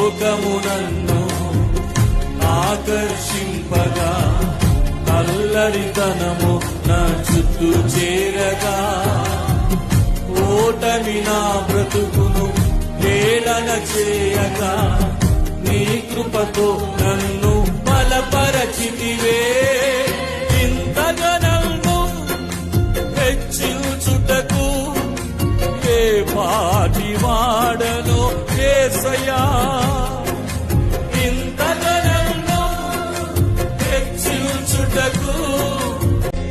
లోకము నన్ను ఆకర్షింపగా, అల్లరితనము నా చుట్టూ చేరగా, ఓటమి నా బ్రతుకును హేళన చేయగా, నీ కృపతో నన్ను బలపరచితివే. ఇంతగా నన్ను హెచ్చించుటకు ఏ పాటి వాడను యేసయ్యా. ఇంతగా నన్ను హెచ్చించుటకు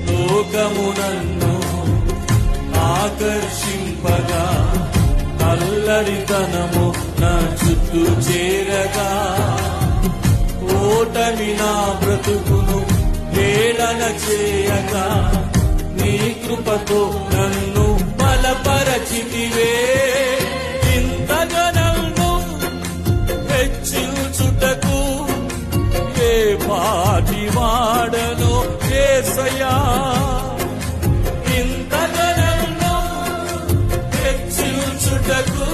లోకము నన్ను ఆకర్షింపగా, అల్లరితనము నా చుట్టూ చేరగా, ఓటమి నా బ్రతుకును హేళన చేయగా, నీ కృపతో నన్ను బలపరచితివే. ఇంతగా నన్ను హెచ్చించుటకు ఏ పాటి వాడను యేసయ్యా. ఇంతగా నన్ను హెచ్చించుటకు,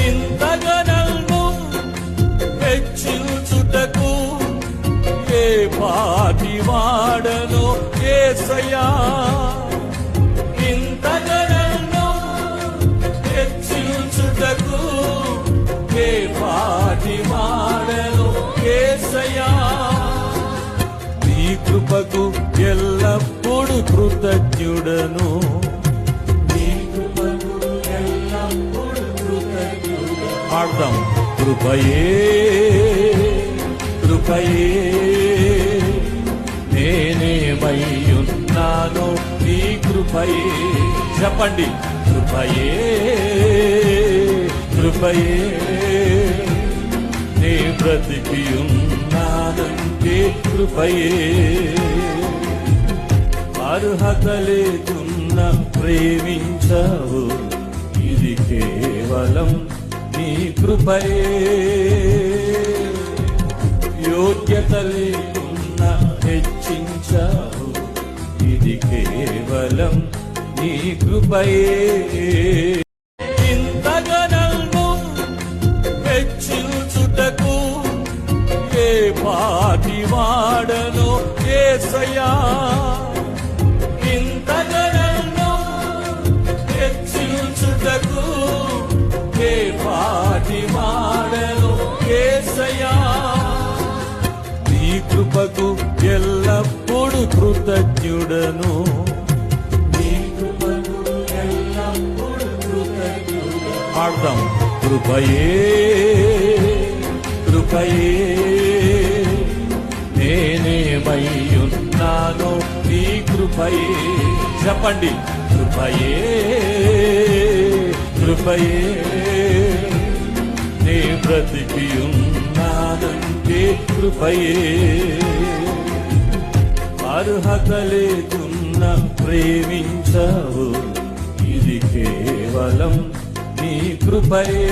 ఇంతగా నన్ను హెచ్చించుటకు ఏ పాటి వాడను యేసయ్యా. ఇంతగా నన్ను హెచ్చించుటకు ఏ పాటి వాడను యేసయ్యా. నీ కృపకు ఎల్లప్పుడూ కృతజ్ఞుడను, నీ కృపకు ఎల్లప్పుడూ కృతజ్ఞుడను. పాడదాం. కృపయే కృపయే నేనేమయ్యున్నానో నీ కృపయే. చెప్పండి. కృపయే కృపయే నే బ్రతికి ఉన్నానంటే కృపయే. అర్హత లేకున్నా ప్రేమించావు, ఇది కేవలం నీ కృపయే. యోగ్యత లేకున్నా హెచ్చించావు, ఇది కేవలం నీ కృపయే. ఇంతగా నన్ను హెచ్చించుటకు ఏ పాటి వాడను యేసయ్యా. ఇంతగా నన్ను హెచ్చించుటకు ఏ పాటి వాడను యేసయ్యా. నీ కృపకు ఎల్లప్పుడూ కృతజ్ఞుడను, నీ కృపకు ఎల్లప్పుడూ కృతజ్ఞుడను. పాడదాం. కృపయే కృపయే నేనేమయ్యున్నానో నీ కృపయే. చెప్పండి. కృపయే కృపయే నే బ్రతికి ఉన్నానంటే కృపయే. అర్హత లేకున్నా ప్రేమించావు, ఇది కేవలం నీ కృపయే.